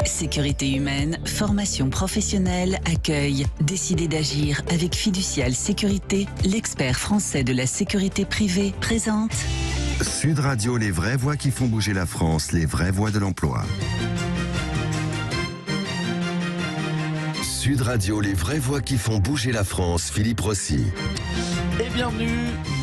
Sécurité humaine, formation professionnelle, accueil. Décidez d'agir avec Fiducial Sécurité, l'expert français de la sécurité privée, présente Sud Radio, les vraies voix qui font bouger la France, les vraies voix de l'emploi. Sud Radio, les vraies voix qui font bouger la France, Philippe Rossi. Et bienvenue,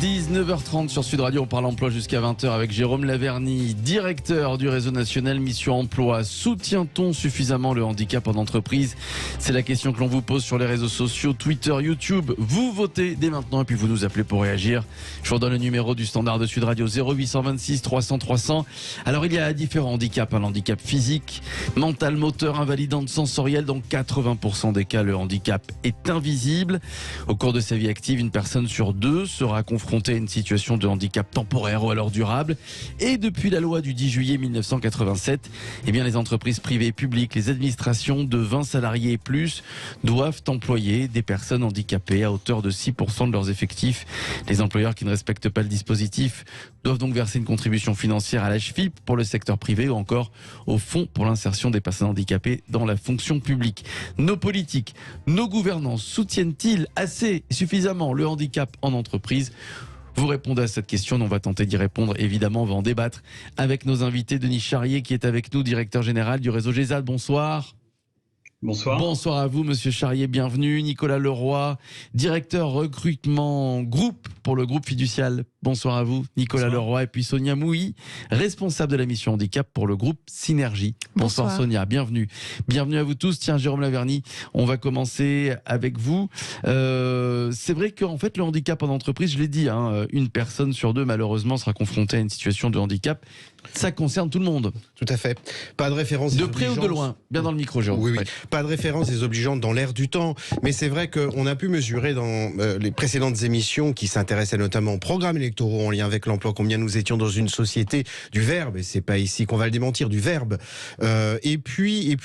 19h30 sur Sud Radio, on parle emploi jusqu'à 20h avec Jérôme Laverny, directeur du réseau national Mission Emploi. Soutient-on suffisamment le handicap en entreprise? C'est la question que l'on vous pose sur les réseaux sociaux, Twitter, YouTube. Vous votez dès maintenant et puis vous nous appelez pour réagir. Je vous redonne le numéro du standard de Sud Radio, 0826 300 300. Alors il y a différents handicaps, un handicap physique, mental, moteur, invalidant, sensoriel. Dans 80% des cas, le handicap est invisible. Au cours de sa vie active, une personne sur deux sera confrontée à une situation de handicap temporaire ou alors durable. Et depuis la loi du 10 juillet 1987, eh bien les entreprises privées et publiques, les administrations de 20 salariés et plus doivent employer des personnes handicapées à hauteur de 6% de leurs effectifs. Les employeurs qui ne respectent pas le dispositif doivent donc verser une contribution financière à l'HFIP pour le secteur privé ou encore au Fonds pour l'insertion des personnes handicapées dans la fonction publique. Nos politiques, nos gouvernants soutiennent-ils assez et suffisamment le handicap en entreprise? Vous répondez à cette question, on va tenter d'y répondre. Évidemment, on va en débattre avec nos invités. Denis Charrier qui est avec nous, directeur général du réseau GESAD. Bonsoir. Bonsoir. Bonsoir à vous, monsieur Charrier, bienvenue. Nicolas Leroy, directeur recrutement groupe pour le groupe Fiducial. Bonsoir à vous, Nicolas Leroy. Et puis Sonia Mouy, responsable de la mission handicap pour le groupe Synergie. Bonsoir Sonia, bienvenue. Bienvenue à vous tous. Tiens, Jérôme Laverny, on va commencer avec vous. C'est vrai qu'en fait, le handicap en entreprise, je l'ai dit, une personne sur deux, malheureusement, sera confrontée à une situation de handicap. Ça concerne tout le monde. Tout à fait. Pas de référence de près ou de loin. Bien dans le micro, Jérôme. Oui, oui. Pas de référence désobligeante dans l'air du temps. Mais c'est vrai qu'on a pu mesurer dans les précédentes émissions qui s'intéressaient notamment aux programmes électoraux en lien avec l'emploi, combien nous étions dans une société du verbe, et c'est pas ici qu'on va le démentir, du verbe. Et puis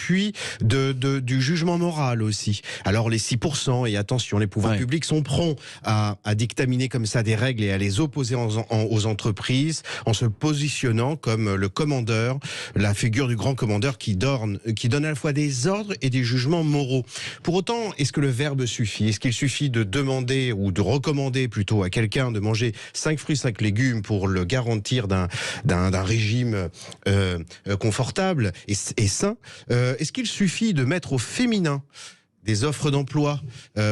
du jugement moral aussi. Alors les 6%, et attention, les pouvoirs publics sont prompts à dictaminer comme ça des règles et à les opposer aux entreprises en se positionnant comme le commandeur, la figure du grand commandeur qui donne à la fois des ordres et des jugements moraux. Pour autant, est-ce que le verbe suffit? Est-ce qu'il suffit de demander ou de recommander plutôt à quelqu'un de manger 5 fruits, 5 légumes pour le garantir d'un régime confortable et sain? Est-ce qu'il suffit de mettre au féminin des offres d'emploi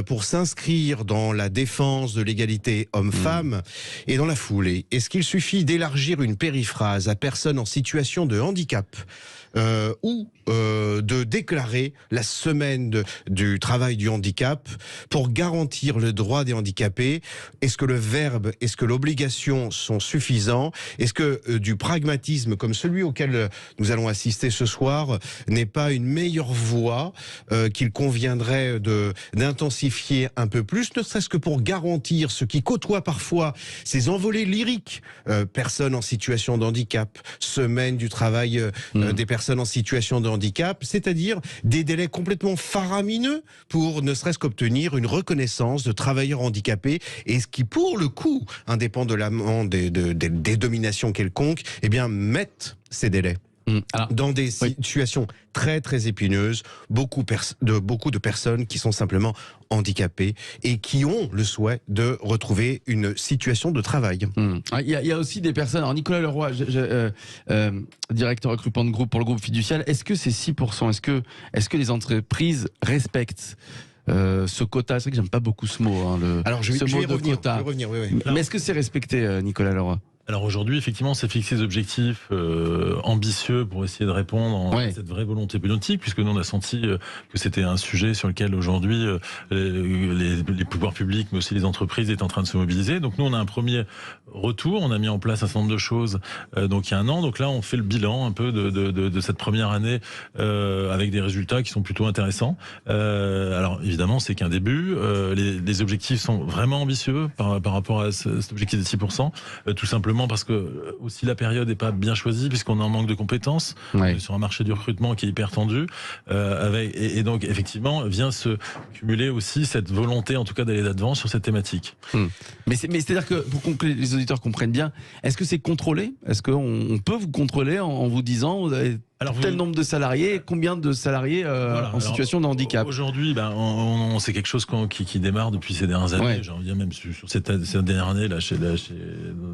pour s'inscrire dans la défense de l'égalité homme-femme? Et dans la foulée, est-ce qu'il suffit d'élargir une périphrase à personnes en situation de handicap ou de déclarer la semaine du travail du handicap pour garantir le droit des handicapés? Est-ce que le verbe, est-ce que l'obligation sont suffisants? Est-ce que du pragmatisme comme celui auquel nous allons assister ce soir n'est pas une meilleure voie qu'il conviendrait d'intensifier un peu plus, ne serait-ce que pour garantir ce qui côtoie parfois ces envolées lyriques, personnes en situation de handicap, semaine du travail des personnes en situation de handicap, c'est-à-dire des délais complètement faramineux pour ne serait-ce qu'obtenir une reconnaissance de travailleurs handicapés, et ce qui pour le coup, indépendamment des dominations quelconques, eh bien mettent ces délais. Alors, dans des situations très très épineuses, beaucoup de personnes qui sont simplement handicapées et qui ont le souhait de retrouver une situation de travail. Il y a aussi des personnes. Alors Nicolas Leroy, directeur recrutement de groupe pour le groupe Fiducial, est-ce que ces 6%, est-ce que les entreprises respectent ce quota? C'est vrai que j'aime pas beaucoup ce mot. Alors je vais y revenir. Oui. Mais est-ce que c'est respecté, Nicolas Leroy? Alors aujourd'hui, effectivement, c'est fixer des objectifs ambitieux pour essayer de répondre à cette vraie volonté politique, puisque nous on a senti que c'était un sujet sur lequel aujourd'hui les pouvoirs publics, mais aussi les entreprises étaient en train de se mobiliser. Donc nous on a un premier retour, on a mis en place un certain nombre de choses donc il y a un an. Donc là on fait le bilan un peu de cette première année avec des résultats qui sont plutôt intéressants. Alors évidemment c'est qu'un début, les objectifs sont vraiment ambitieux par rapport à cet objectif de 6%, tout simplement parce que aussi la période n'est pas bien choisie puisqu'on est en manque de compétences sur un marché du recrutement qui est hyper tendu et donc effectivement vient se cumuler aussi cette volonté en tout cas d'aller d'avant sur cette thématique. Mais c'est-à-dire que pour que les auditeurs comprennent bien, est-ce que c'est contrôlé? Est-ce qu'on peut vous contrôler en vous disant vous avez tel nombre de salariés, combien de salariés en situation de handicap? Aujourd'hui, c'est quelque chose qui démarre depuis ces dernières années, j'ai envie de dire même sur cette dernière année là,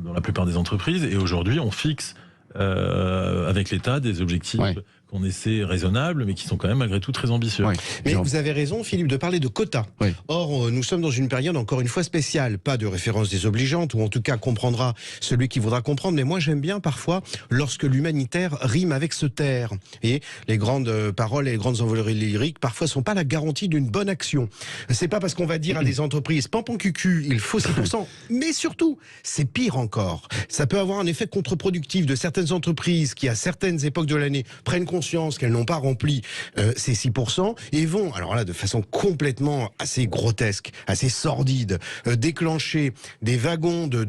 dans la plupart des entreprises. Et aujourd'hui, on fixe avec l'État des objectifs qu'on essaie raisonnables, mais qui sont quand même malgré tout très ambitieux. Mais vous avez raison, Philippe, de parler de quotas. Or, nous sommes dans une période encore une fois spéciale, pas de référence désobligeante, ou en tout cas comprendra celui qui voudra comprendre, mais moi j'aime bien parfois lorsque l'humanitaire rime avec se taire. Et les grandes paroles et les grandes envolées lyriques parfois sont pas la garantie d'une bonne action. C'est pas parce qu'on va dire à des entreprises, pampon cucu, il faut 6%, mais surtout, c'est pire encore. Ça peut avoir un effet contre-productif de certaines entreprises qui, à certaines époques de l'année, prennent conscience qu'elles n'ont pas rempli ces 6% et vont, alors là, de façon complètement assez grotesque, assez sordide, déclencher des wagons de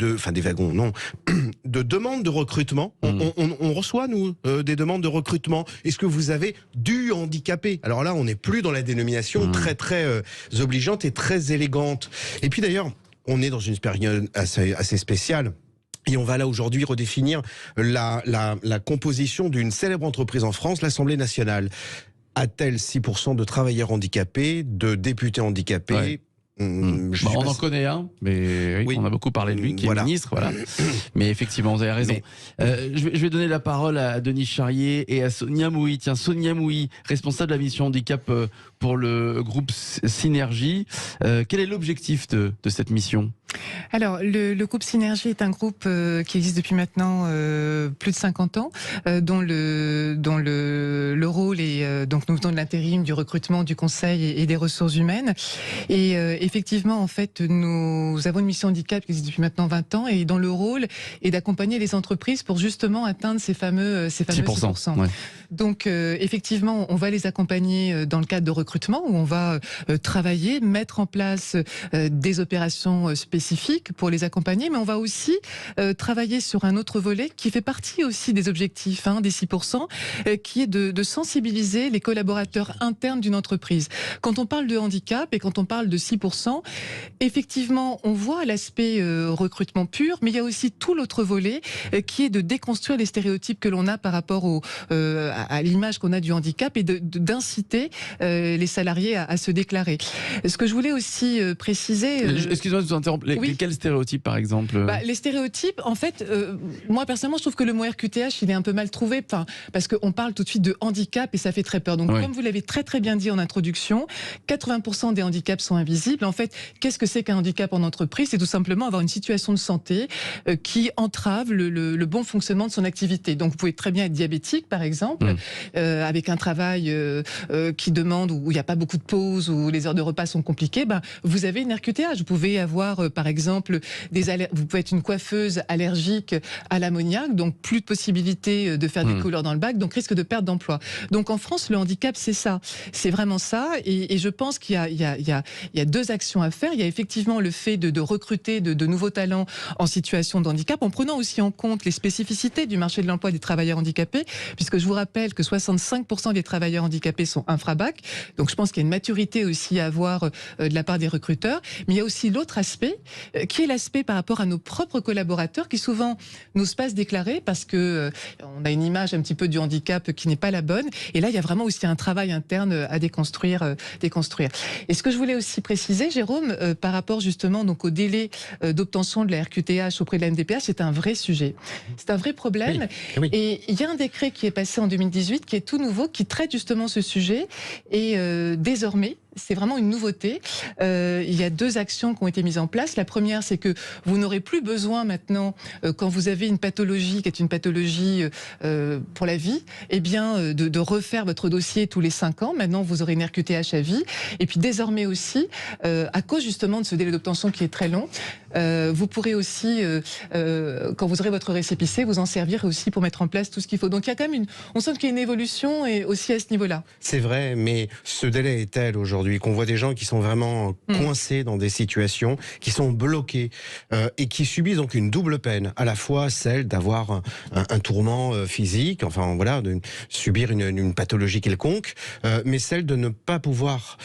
demandes de recrutement. On reçoit, nous, des demandes de recrutement. Est-ce que vous avez du handicapé? Alors là, on n'est plus dans la dénomination très obligeante et très élégante. Et puis d'ailleurs, on est dans une période assez spéciale. Et on va là aujourd'hui redéfinir la composition d'une célèbre entreprise en France, l'Assemblée nationale. A-t-elle 6% de travailleurs handicapés, de députés handicapés? On en connaît un, mais on a beaucoup parlé de lui, qui est ministre, voilà. Mais effectivement, vous avez raison. Je vais donner la parole à Denis Charrier et à Sonia Mouy. Tiens, Sonia Mouy, responsable de la mission handicap pour le groupe Synergie. Quel est l'objectif de cette mission? Alors, le groupe Synergie est un groupe qui existe depuis maintenant plus de 50 ans, dont le rôle est donc nous venons de l'intérim, du recrutement, du conseil et des ressources humaines. Et effectivement, en fait, nous avons une mission handicap qui existe depuis maintenant 20 ans et dont le rôle est d'accompagner les entreprises pour justement atteindre ces fameux 6%. Donc, effectivement, on va les accompagner dans le cadre de recrutement où on va travailler, mettre en place des opérations spécifiques pour les accompagner, mais on va aussi travailler sur un autre volet qui fait partie aussi des objectifs des 6%, qui est de sensibiliser les collaborateurs internes d'une entreprise. Quand on parle de handicap et quand on parle de 6%, effectivement, on voit l'aspect recrutement pur, mais il y a aussi tout l'autre volet qui est de déconstruire les stéréotypes que l'on a par rapport à l'image qu'on a du handicap et d'inciter les salariés à se déclarer. Ce que je voulais aussi préciser... Excusez-moi de vous interrompre. Quels stéréotypes, par exemple? Les stéréotypes, en fait, moi personnellement, je trouve que le mot RQTH, il est un peu mal trouvé, parce qu'on parle tout de suite de handicap et ça fait très peur. Donc, comme vous l'avez très très bien dit en introduction, 80% des handicaps sont invisibles. En fait, qu'est-ce que c'est qu'un handicap en entreprise? C'est tout simplement avoir une situation de santé qui entrave le bon fonctionnement de son activité. Donc, vous pouvez très bien être diabétique, par exemple, avec un travail qui demande, où il n'y a pas beaucoup de pauses, où les heures de repas sont compliquées. Vous avez une RQTH. Vous pouvez avoir, par exemple, vous pouvez être une coiffeuse allergique à l'ammoniac, donc plus de possibilité de faire des couleurs dans le bac, donc risque de perte d'emploi. Donc en France, le handicap, c'est ça. C'est vraiment ça. Et je pense qu'il y a deux actions à faire. Il y a effectivement le fait de recruter de nouveaux talents en situation de handicap, en prenant aussi en compte les spécificités du marché de l'emploi des travailleurs handicapés, puisque je vous rappelle que 65% des travailleurs handicapés sont infra-bac. Donc je pense qu'il y a une maturité aussi à avoir de la part des recruteurs. Mais il y a aussi l'autre aspect, qui est l'aspect par rapport à nos propres collaborateurs, qui souvent n'osent pas se déclarer parce que on a une image un petit peu du handicap qui n'est pas la bonne. Et là, il y a vraiment aussi un travail interne à déconstruire. Et ce que je voulais aussi préciser, Jérôme, par rapport justement donc au délai d'obtention de la RQTH auprès de la MDPH, c'est un vrai sujet. C'est un vrai problème. Oui. Et il y a un décret qui est passé en 2018, qui est tout nouveau, qui traite justement ce sujet. Et désormais, c'est vraiment une nouveauté. Il y a deux actions qui ont été mises en place. La première, c'est que vous n'aurez plus besoin maintenant, quand vous avez une pathologie qui est une pathologie pour la vie, de refaire votre dossier tous les 5 ans. Maintenant, vous aurez une RQTH à vie. Et puis désormais aussi, à cause justement de ce délai d'obtention qui est très long, vous pourrez aussi, quand vous aurez votre récépissé, vous en servir aussi pour mettre en place tout ce qu'il faut. Donc il y a quand même on sent qu'il y a une évolution et aussi à ce niveau-là. C'est vrai, mais ce délai est tel aujourd'hui aujourd'hui, qu'on voit des gens qui sont vraiment coincés dans des situations, qui sont bloqués et qui subissent donc une double peine, à la fois celle d'avoir un tourment physique, enfin voilà, de subir une pathologie quelconque, mais celle de ne pas pouvoir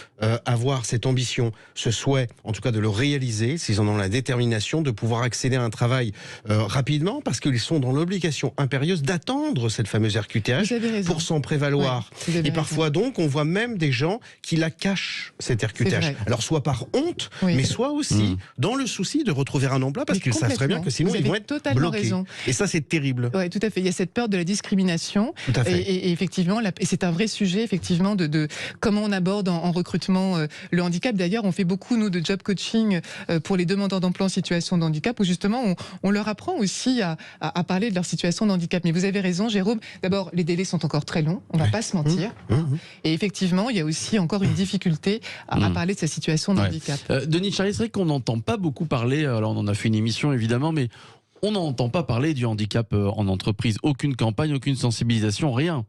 avoir cette ambition, ce souhait, en tout cas de le réaliser, s'ils en ont la détermination, de pouvoir accéder à un travail rapidement, parce qu'ils sont dans l'obligation impérieuse d'attendre cette fameuse RQTH pour s'en prévaloir. Ouais, et parfois donc, on voit même des gens qui la cachent, cette RQTH. Alors soit par honte, mais soit aussi dans le souci de retrouver un emploi, parce qu'ils savent très bien que sinon ils vont être bloqués. Raison. Et ça, c'est terrible. Oui, tout à fait. Il y a cette peur de la discrimination. Tout à fait. Et effectivement, et c'est un vrai sujet, effectivement, de comment on aborde en recrutement le handicap. D'ailleurs, on fait beaucoup, nous, de job coaching pour les demandeurs d'emploi en situation de handicap, où justement, on leur apprend aussi à parler de leur situation de handicap. Mais vous avez raison, Jérôme. D'abord, les délais sont encore très longs. On ne va pas se mentir. Et effectivement, il y a aussi encore une difficulté à parler de sa situation de handicap. Denis Charrier, c'est vrai qu'on n'entend pas beaucoup parler, alors on en a fait une émission évidemment, mais on n'entend pas parler du handicap en entreprise. Aucune campagne, aucune sensibilisation, rien.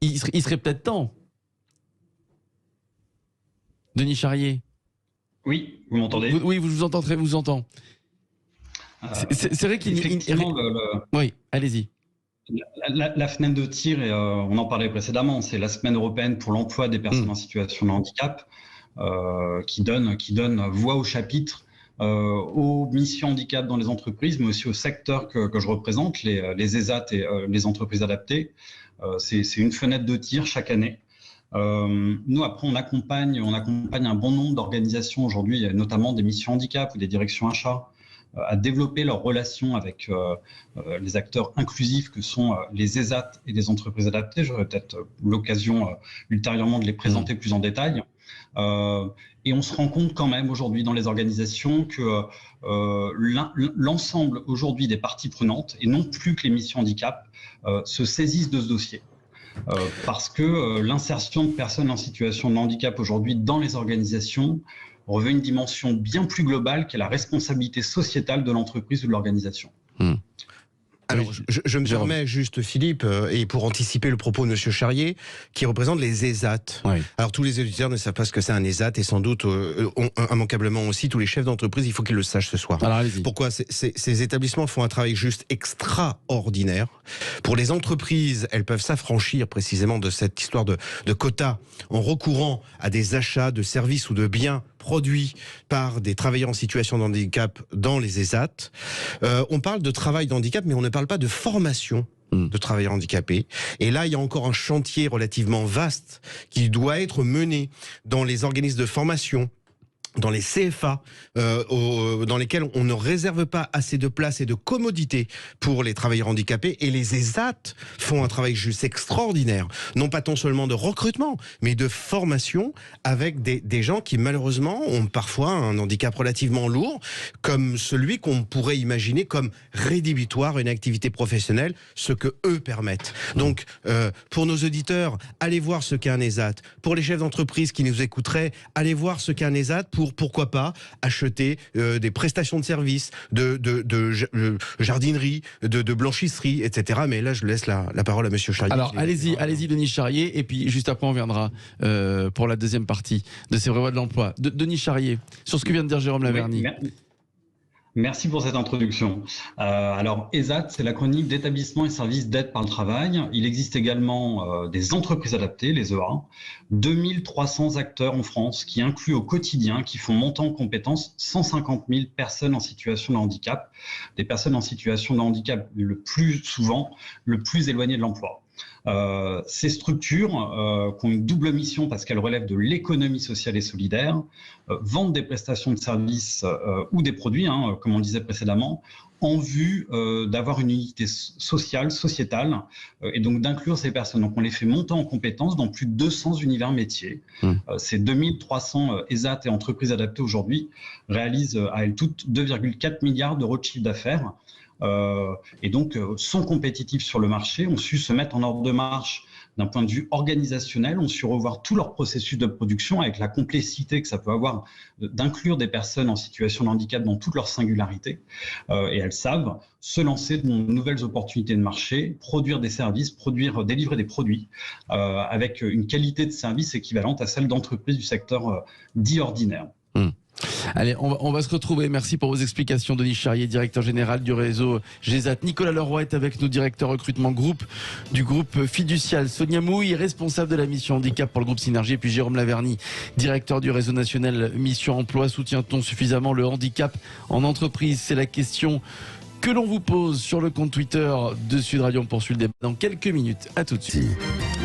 Il serait peut-être temps. Denis Charrier. Oui, vous m'entendez ? Oui, je vous entends, vous entends. C'est vrai qu'il... Oui, allez-y. La fenêtre de tir, et on en parlait précédemment, c'est la semaine européenne pour l'emploi des personnes en situation de handicap qui donne voix au chapitre aux missions handicap dans les entreprises, mais aussi aux secteurs que je représente, les ESAT et les entreprises adaptées. C'est une fenêtre de tir chaque année. Nous, après, on accompagne un bon nombre d'organisations aujourd'hui, notamment des missions handicap ou des directions achats, à développer leurs relations avec les acteurs inclusifs que sont les ESAT et les entreprises adaptées. J'aurai peut-être l'occasion ultérieurement de les présenter plus en détail. Et on se rend compte quand même aujourd'hui dans les organisations que l'ensemble aujourd'hui des parties prenantes, et non plus que les missions handicap, se saisissent de ce dossier. Parce que l'insertion de personnes en situation de handicap aujourd'hui dans les organisations revêt une dimension bien plus globale qu'est la responsabilité sociétale de l'entreprise ou de l'organisation. Alors, je me permets juste, Philippe, et pour anticiper le propos de M. Charrier, qui représente les ESAT. Oui. Alors, tous les auditeurs ne savent pas ce que c'est un ESAT, et sans doute, immanquablement aussi, tous les chefs d'entreprise, il faut qu'ils le sachent ce soir. Alors, pourquoi ces établissements font un travail juste extraordinaire. Pour les entreprises, elles peuvent s'affranchir précisément de cette histoire de quotas en recourant à des achats de services ou de biens produits par des travailleurs en situation de handicap dans les ESAT. On parle de travail d'handicap, mais on ne parle pas de formation de travailleurs handicapés. Et là, il y a encore un chantier relativement vaste qui doit être mené dans les organismes de formation, dans les CFA, dans lesquels on ne réserve pas assez de place et de commodité pour les travailleurs handicapés. Et les ESAT font un travail juste extraordinaire. Non pas tant seulement de recrutement, mais de formation avec des gens qui malheureusement ont parfois un handicap relativement lourd, comme celui qu'on pourrait imaginer comme rédhibitoire à une activité professionnelle, ce que eux permettent. Donc, pour nos auditeurs, allez voir ce qu'est un ESAT. Pour les chefs d'entreprise qui nous écouteraient, allez voir ce qu'est un ESAT pour, pourquoi pas, acheter des prestations de services, de jardinerie, de blanchisserie, etc. Mais là, je laisse la parole à M. Charrier. Alors, allez-y, Denis Charrier, et puis juste après, on viendra pour la deuxième partie de ces vraies voies de l'emploi. Denis Charrier, sur ce que vient de dire Jérôme Laverny. Oui, merci pour cette introduction. Alors, ESAT, c'est l'acronyme d'établissement et services d'aide par le travail. Il existe également des entreprises adaptées, les EA, 2300 acteurs en France qui incluent au quotidien, qui font monter en compétences 150 000 personnes en situation de handicap, des personnes en situation de handicap le plus souvent, le plus éloignées de l'emploi. Ces structures qui ont une double mission parce qu'elles relèvent de l'économie sociale et solidaire, vendent des prestations de services ou des produits, comme on disait précédemment, en vue d'avoir une unité sociale, sociétale, et donc d'inclure ces personnes. Donc on les fait monter en compétences dans plus de 200 univers métiers. Ces 2300 ESAT et entreprises adaptées aujourd'hui réalisent à elles toutes 2,4 milliards d'euros de chiffre d'affaires. Et donc sont compétitifs sur le marché, ont su se mettre en ordre de marche d'un point de vue organisationnel, ont su revoir tout leur processus de production avec la complexité que ça peut avoir d'inclure des personnes en situation de handicap dans toute leur singularité. Et elles savent se lancer dans de nouvelles opportunités de marché, produire des services, délivrer des produits avec une qualité de service équivalente à celle d'entreprises du secteur dit ordinaire. Allez, on va se retrouver. Merci pour vos explications, Denis Charrier, directeur général du réseau GESAT. Nicolas Leroy est avec nous, directeur recrutement groupe du groupe Fiducial. Sonia Mouille, responsable de la mission handicap pour le groupe Synergie. Et puis Jérôme Laverny, directeur du réseau national mission emploi. Soutient-on suffisamment le handicap en entreprise? C'est la question que l'on vous pose sur le compte Twitter de Sud Radio. On poursuit le débat dans quelques minutes. À tout de suite.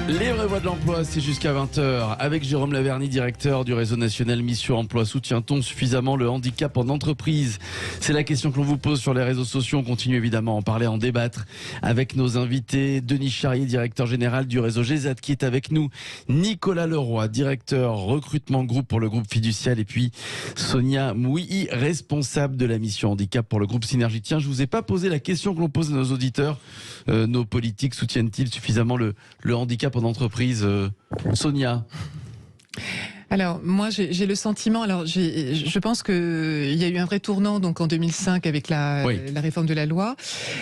Les vraies voix de l'emploi, c'est jusqu'à 20h. Avec Jérôme Laverny, directeur du réseau national Mission Emploi. Soutient-on suffisamment le handicap en entreprise? C'est la question que l'on vous pose sur les réseaux sociaux. On continue évidemment à en parler, à en débattre avec nos invités. Denis Charrier, directeur général du réseau GESAT, qui est avec nous. Nicolas Leroy, directeur recrutement groupe pour le groupe Fiducial. Et puis Sonia Mouilly, responsable de la mission handicap pour le groupe Synergie. Tiens, je vous ai pas posé la question que l'on pose à nos auditeurs. Nos politiques soutiennent-ils suffisamment le handicap en entreprise? Sonia? Alors moi j'ai le sentiment, je pense que il y a eu un vrai tournant donc en 2005 avec la réforme de la loi.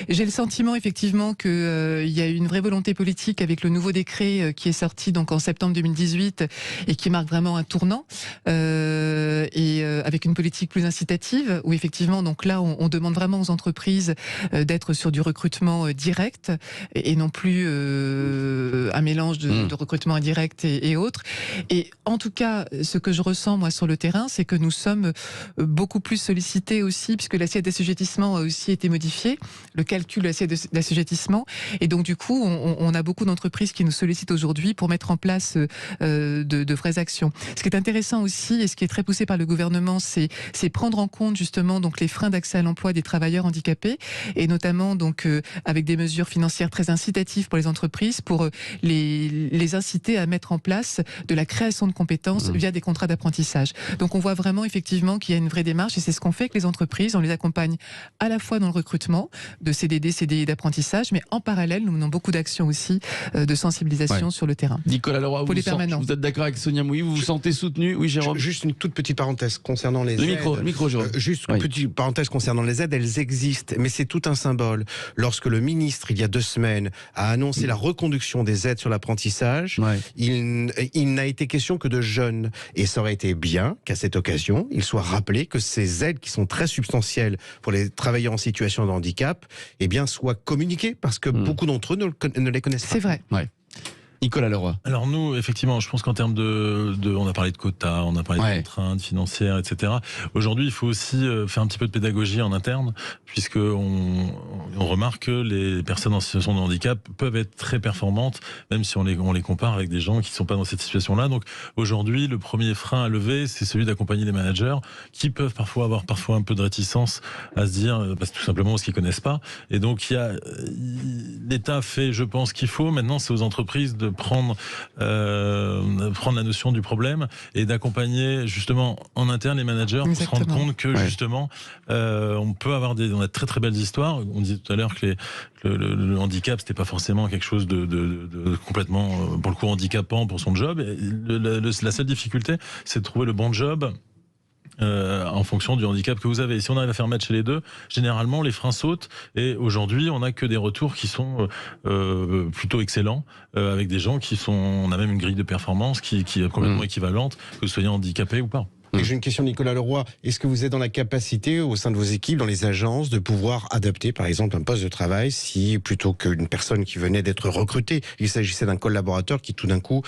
J'ai le sentiment effectivement que il y a eu une vraie volonté politique avec le nouveau décret qui est sorti donc en septembre 2018 et qui marque vraiment un tournant avec une politique plus incitative où effectivement donc là on demande vraiment aux entreprises d'être sur du recrutement direct et non plus un mélange de recrutement indirect et autres. Et en tout cas ce que je ressens moi sur le terrain, c'est que nous sommes beaucoup plus sollicités aussi, puisque l'assiette d'assujettissement a aussi été modifiée, le calcul de l'assiette d'assujettissement, et donc du coup on a beaucoup d'entreprises qui nous sollicitent aujourd'hui pour mettre en place de vraies actions. Ce qui est intéressant aussi et ce qui est très poussé par le gouvernement, c'est prendre en compte justement donc les freins d'accès à l'emploi des travailleurs handicapés, et notamment donc avec des mesures financières très incitatives pour les entreprises, pour les inciter à mettre en place de la création de compétences via des contrats d'apprentissage. Donc on voit vraiment effectivement qu'il y a une vraie démarche et c'est ce qu'on fait avec les entreprises. On les accompagne à la fois dans le recrutement de CDD, CDI d'apprentissage, mais en parallèle nous menons beaucoup d'actions aussi de sensibilisation sur le terrain. Nicolas Leroy, vous êtes d'accord avec Sonia Mouilly? Vous vous sentez soutenu? Oui, Jérôme. Juste une toute petite parenthèse concernant les aides. Le micro, Jérôme. Juste une petite parenthèse concernant les aides, elles existent, mais c'est tout un symbole. Lorsque le ministre, il y a 2 semaines, a annoncé la reconduction des aides sur l'apprentissage, il n'a été question que de jeunes. Et ça aurait été bien qu'à cette occasion, il soit rappelé que ces aides qui sont très substantielles pour les travailleurs en situation de handicap, eh bien, soient communiquées parce que beaucoup d'entre eux ne les connaissent pas. C'est vrai. Ouais. Nicolas Leroy. Alors nous, effectivement, je pense qu'en termes on a parlé de quotas, on a parlé de contraintes financières, etc. Aujourd'hui, il faut aussi faire un petit peu de pédagogie en interne, puisque on remarque que les personnes en situation de handicap peuvent être très performantes, même si on les compare avec des gens qui ne sont pas dans cette situation-là. Donc aujourd'hui, le premier frein à lever, c'est celui d'accompagner les managers qui peuvent parfois avoir un peu de réticence à se dire, parce que tout simplement parce qu'ils connaissent pas. Et donc l'État fait, je pense, qu'il faut. Maintenant, c'est aux entreprises de prendre la notion du problème et d'accompagner justement en interne les managers pour se rendre compte que justement on a très très belles histoires. On disait tout à l'heure que le handicap c'était pas forcément quelque chose de complètement pour le coup handicapant pour son job. La seule difficulté c'est de trouver le bon job en fonction du handicap que vous avez. Et si on arrive à faire matcher les deux, généralement les freins sautent et aujourd'hui on n'a que des retours qui sont plutôt excellents avec des gens on a même une grille de performance qui est complètement équivalente que vous soyez handicapé ou pas. Et j'ai une question, Nicolas Leroy. Est-ce que vous êtes dans la capacité, au sein de vos équipes, dans les agences, de pouvoir adapter, par exemple, un poste de travail si, plutôt qu'une personne qui venait d'être recrutée, il s'agissait d'un collaborateur qui, tout d'un coup,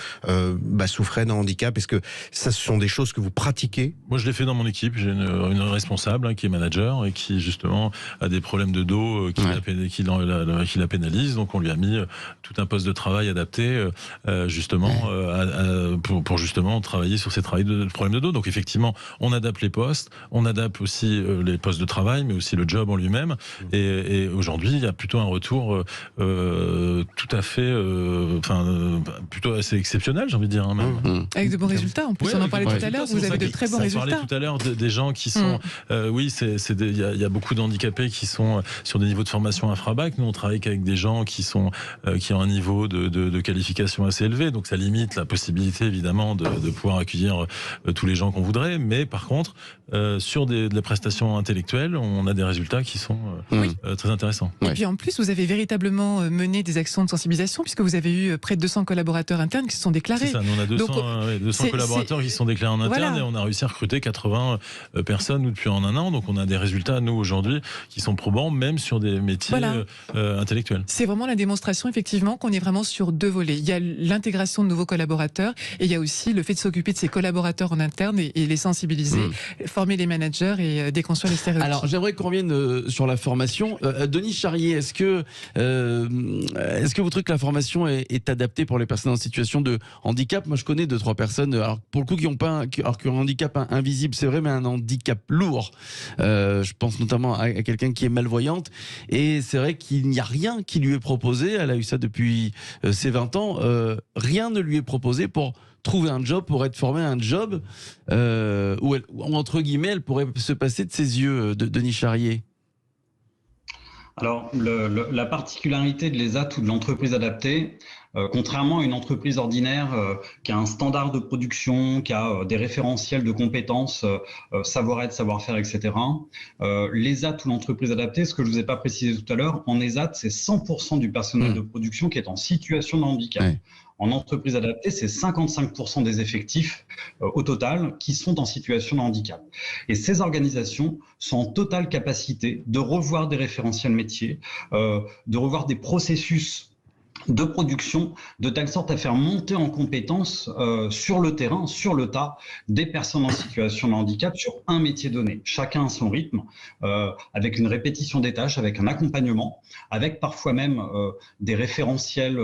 souffrait d'un handicap? Est-ce que ça, ce sont des choses que vous pratiquez? Moi, je l'ai fait dans mon équipe. J'ai une responsable qui est manager et qui, justement, a des problèmes de dos qui la pénalisent. Donc, on lui a mis tout un poste de travail adapté, justement, pour justement travailler sur ces problèmes de dos. Donc, effectivement, effectivement, on adapte les postes, on adapte aussi les postes de travail, mais aussi le job en lui-même. Et aujourd'hui, il y a plutôt un retour tout à fait, plutôt assez exceptionnel, j'ai envie de dire. Même. Avec de bons résultats. En plus, on en parlait tout à l'heure. Vous avez de très bons résultats. On parlait tout à l'heure des gens qui sont, oui, il y a beaucoup d'handicapés qui sont sur des niveaux de formation infra-bac. Nous, on travaille avec des gens qui ont un niveau de qualification assez élevé, donc ça limite la possibilité évidemment de pouvoir accueillir tous les gens qu'on voudrait, mais par contre sur de la prestation intellectuelle, on a des résultats qui sont très intéressants. Et puis en plus, vous avez véritablement mené des actions de sensibilisation, puisque vous avez eu près de 200 collaborateurs internes qui se sont déclarés. C'est ça, nous on a 200 collaborateurs qui se sont déclarés en interne, et on a réussi à recruter 80 personnes depuis en un an, donc on a des résultats nous aujourd'hui qui sont probants, même sur des métiers intellectuels. C'est vraiment la démonstration effectivement qu'on est vraiment sur deux volets. Il y a l'intégration de nouveaux collaborateurs, et il y a aussi le fait de s'occuper de ces collaborateurs en interne et les sensibiliser, former les managers et déconstruire les stéréotypes. Alors j'aimerais qu'on revienne sur la formation. Denis Charrier, est-ce que vous trouvez que la formation est adaptée pour les personnes en situation de handicap? Moi je connais 2-3 personnes, alors pour le coup qui ont un handicap invisible, c'est vrai, mais un handicap lourd. Je pense notamment à quelqu'un qui est malvoyante, et c'est vrai qu'il n'y a rien qui lui est proposé. Elle a eu ça depuis ses 20 ans. Rien ne lui est proposé pour trouver un job, pour être formée à un job où entre guillemets, elle pourrait se passer de ses yeux, Denis Charrier. Alors, la particularité de l'ESAT ou de l'entreprise adaptée, contrairement à une entreprise ordinaire qui a un standard de production, qui a des référentiels de compétences, savoir-être, savoir-faire, etc., l'ESAT ou l'entreprise adaptée, ce que je ne vous ai pas précisé tout à l'heure, en ESAT, c'est 100% du personnel de production qui est en situation de handicap. Ouais. En entreprise adaptée, c'est 55% des effectifs au total qui sont en situation de handicap. Et ces organisations sont en totale capacité de revoir des référentiels métiers, de revoir des processus de production, de telle sorte à faire monter en compétences sur le terrain, sur le tas, des personnes en situation de handicap sur un métier donné. Chacun à son rythme, avec une répétition des tâches, avec un accompagnement, avec parfois même des référentiels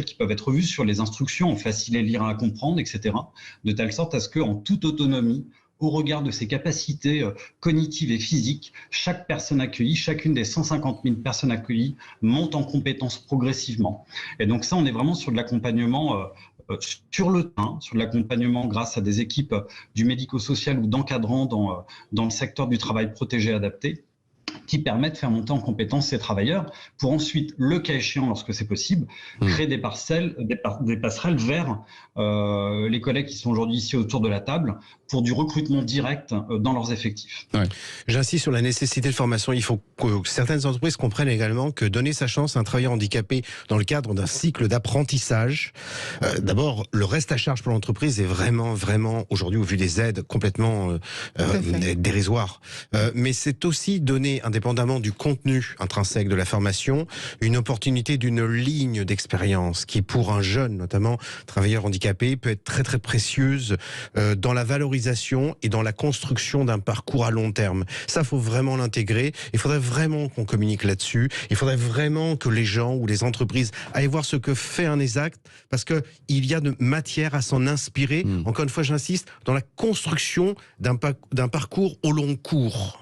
qui peuvent être vus sur les instructions, facile à lire et à comprendre, etc. De telle sorte à ce qu'en toute autonomie, au regard de ses capacités cognitives et physiques, chaque personne accueillie, chacune des 150 000 personnes accueillies monte en compétences progressivement. Et donc ça, on est vraiment sur de l'accompagnement sur le terrain, sur de l'accompagnement grâce à des équipes du médico-social ou d'encadrants dans le secteur du travail protégé adapté, qui permettent de faire monter en compétence ces travailleurs pour ensuite, le cas échéant, lorsque c'est possible, créer des passerelles vers les collègues qui sont aujourd'hui ici autour de la table pour du recrutement direct dans leurs effectifs. Ouais. J'insiste sur la nécessité de formation. Il faut que certaines entreprises comprennent également que donner sa chance à un travailleur handicapé dans le cadre d'un cycle d'apprentissage, d'abord, le reste à charge pour l'entreprise est vraiment, aujourd'hui, au vu des aides, complètement dérisoire. Mais c'est aussi donner, indépendamment du contenu intrinsèque de la formation, une opportunité d'une ligne d'expérience qui, pour un jeune, notamment travailleur handicapé, peut être très très précieuse dans la valorisation et dans la construction d'un parcours à long terme. Ça, faut vraiment l'intégrer. Il faudrait vraiment qu'on communique là-dessus. Il faudrait vraiment que les gens ou les entreprises aillent voir ce que fait un ESAT, parce que il y a de matière à s'en inspirer. Encore une fois, j'insiste, dans la construction d'un parcours au long cours.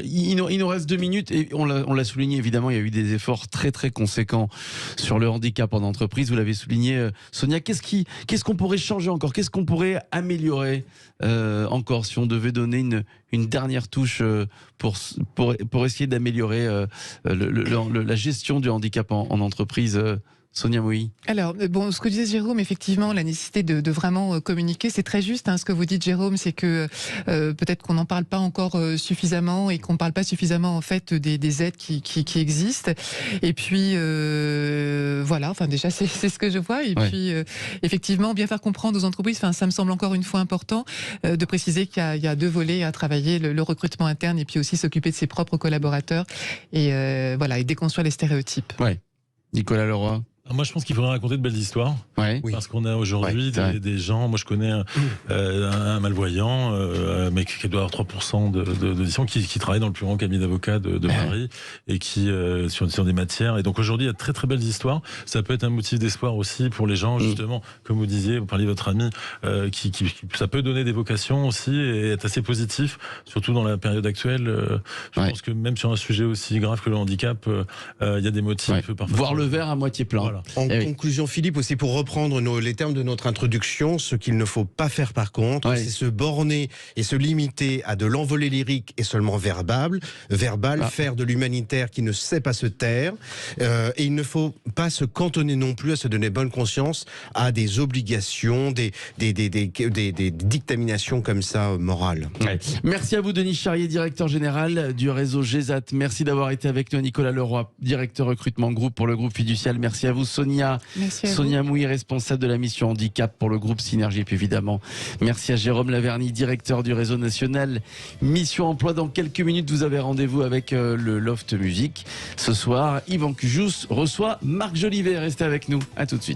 Il nous reste 2 minutes et on l'a souligné, évidemment, il y a eu des efforts très très conséquents sur le handicap en entreprise. Vous l'avez souligné, Sonia. Qu'est-ce qu'on pourrait changer encore? Qu'est-ce qu'on pourrait améliorer encore si on devait donner une dernière touche pour essayer d'améliorer la gestion du handicap en entreprise? Sonia Moui. Alors, bon, ce que disait Jérôme, effectivement, la nécessité de vraiment communiquer, c'est très juste. Hein, ce que vous dites, Jérôme, c'est que peut-être qu'on n'en parle pas encore suffisamment et qu'on ne parle pas suffisamment, en fait, des aides qui existent. Et puis, voilà, enfin, déjà, c'est ce que je vois. Et puis, effectivement, bien faire comprendre aux entreprises, enfin, ça me semble encore une fois important de préciser qu'il y a 2 volets à travailler, le recrutement interne et puis aussi s'occuper de ses propres collaborateurs et, voilà, et déconstruire les stéréotypes. Ouais. Nicolas Leroy. Moi, je pense qu'il faudrait raconter de belles histoires. Ouais. Parce qu'on a aujourd'hui des gens. Moi, je connais un malvoyant, mais qui doit avoir 3% d'audition, qui travaille dans le plus grand cabinet d'avocats de Paris et qui sur des matières. Et donc aujourd'hui, il y a de très très belles histoires. Ça peut être un motif d'espoir aussi pour les gens, justement, comme vous disiez, vous parliez de votre ami, ça peut donner des vocations aussi et être assez positif, surtout dans la période actuelle. Je pense que même sur un sujet aussi grave que le handicap, il y a des motifs. Parfois, voir le verre à moitié plein. Voilà. En conclusion, Philippe, aussi pour reprendre les termes de notre introduction, ce qu'il ne faut pas faire par contre, c'est se borner et se limiter à de l'envolée lyrique et seulement verbal, faire de l'humanitaire qui ne sait pas se taire, et il ne faut pas se cantonner non plus à se donner bonne conscience à des obligations, des dictaminations comme ça morales. Ouais. Merci à vous, Denis Charrier, directeur général du réseau GESAT. Merci d'avoir été avec nous, Nicolas Leroy, directeur recrutement groupe pour le groupe Fiducial. Merci à vous, Sonia. Sonia Mouy, responsable de la mission handicap pour le groupe Synergie. Et puis évidemment, merci à Jérôme Laverny, directeur du réseau national Mission Emploi. Dans quelques minutes, vous avez rendez-vous avec le Loft Musique. Ce soir, Yvan Cujous reçoit Marc Jolivet. Restez avec nous. À tout de suite.